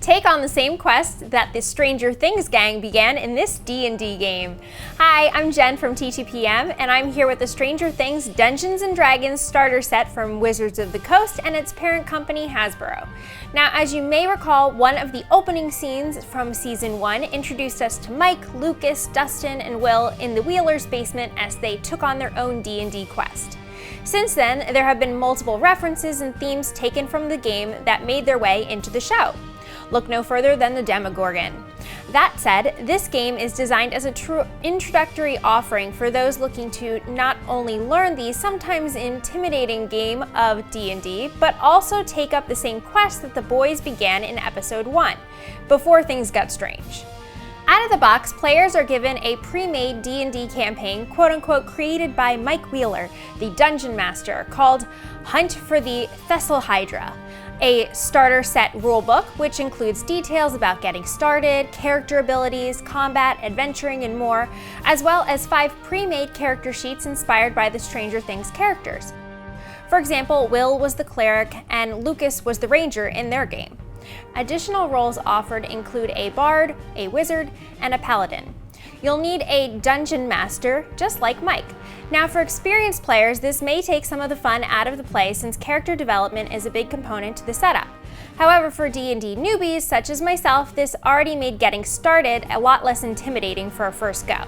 take on the same quest that the Stranger Things gang began in this D&D game. Hi, I'm Jen from TTPM, and I'm here with the Stranger Things Dungeons & Dragons starter set from Wizards of the Coast and its parent company, Hasbro. Now, as you may recall, one of the opening scenes from Season 1 introduced us to Mike, Lucas, Dustin, and Will in the Wheelers' basement as they took on their own D&D quest. Since then, there have been multiple references and themes taken from the game that made their way into the show. Look no further than the Demogorgon. That said, this game is designed as a true introductory offering for those looking to not only learn the sometimes intimidating game of D&D, but also take up the same quest that the boys began in Episode 1, before things got strange. Out of the box, players are given a pre-made D&D campaign, quote-unquote, created by Mike Wheeler, the Dungeon Master, called Hunt for the Thesselhydra, a starter set rulebook which includes details about getting started, character abilities, combat, adventuring, and more, as well as 5 pre-made character sheets inspired by the Stranger Things characters. For example, Will was the cleric and Lucas was the ranger in their game. Additional roles offered include a bard, a wizard, and a paladin. You'll need a dungeon master, just like Mike. Now, for experienced players, this may take some of the fun out of the play since character development is a big component to the setup. However, for D&D newbies, such as myself, this already made getting started a lot less intimidating for a first go.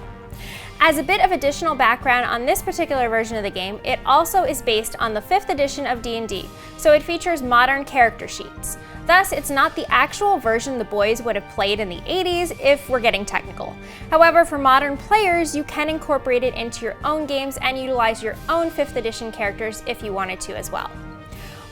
As a bit of additional background on this particular version of the game, it also is based on the 5th edition of D&D, so it features modern character sheets. Thus, it's not the actual version the boys would have played in the 80s if we're getting technical. However, for modern players, you can incorporate it into your own games and utilize your own 5th edition characters if you wanted to as well.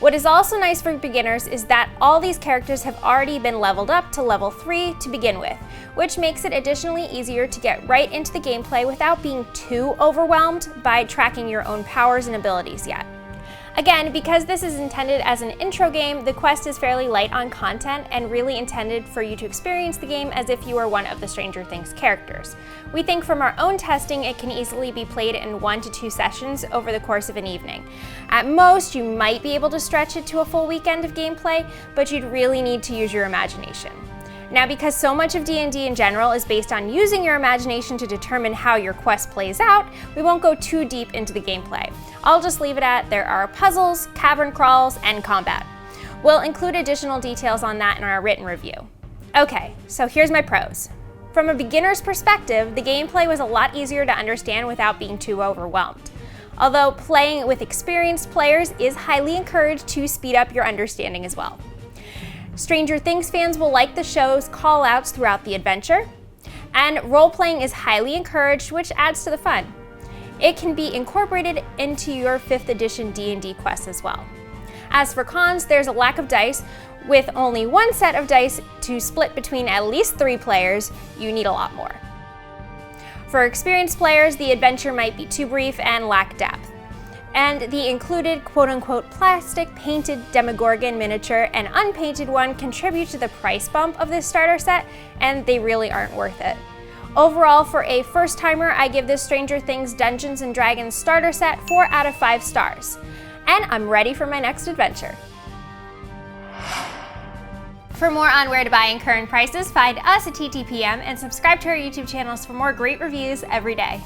What is also nice for beginners is that all these characters have already been leveled up to level 3 to begin with, which makes it additionally easier to get right into the gameplay without being too overwhelmed by tracking your own powers and abilities yet. Again, because this is intended as an intro game, the quest is fairly light on content and really intended for you to experience the game as if you were one of the Stranger Things characters. We think from our own testing it can easily be played in 1 to 2 sessions over the course of an evening. At most, you might be able to stretch it to a full weekend of gameplay, but you'd really need to use your imagination. Now, because so much of D&D in general is based on using your imagination to determine how your quest plays out, we won't go too deep into the gameplay. I'll just leave it at there are puzzles, cavern crawls, and combat. We'll include additional details on that in our written review. Okay, so here's my pros. From a beginner's perspective, the gameplay was a lot easier to understand without being too overwhelmed. Although playing with experienced players is highly encouraged to speed up your understanding as well. Stranger Things fans will like the show's call-outs throughout the adventure, and role-playing is highly encouraged, which adds to the fun. It can be incorporated into your 5th edition D&D quest as well. As for cons, there's a lack of dice. With only 1 set of dice to split between at least 3 players, you need a lot more. For experienced players, the adventure might be too brief and lack depth. And the included quote-unquote plastic painted Demogorgon miniature and unpainted one contribute to the price bump of this starter set, and they really aren't worth it. Overall, for a first-timer, I give this Stranger Things Dungeons & Dragons starter set 4 out of 5 stars. And I'm ready for my next adventure. For more on where to buy and current prices, find us at TTPM and subscribe to our YouTube channels for more great reviews every day.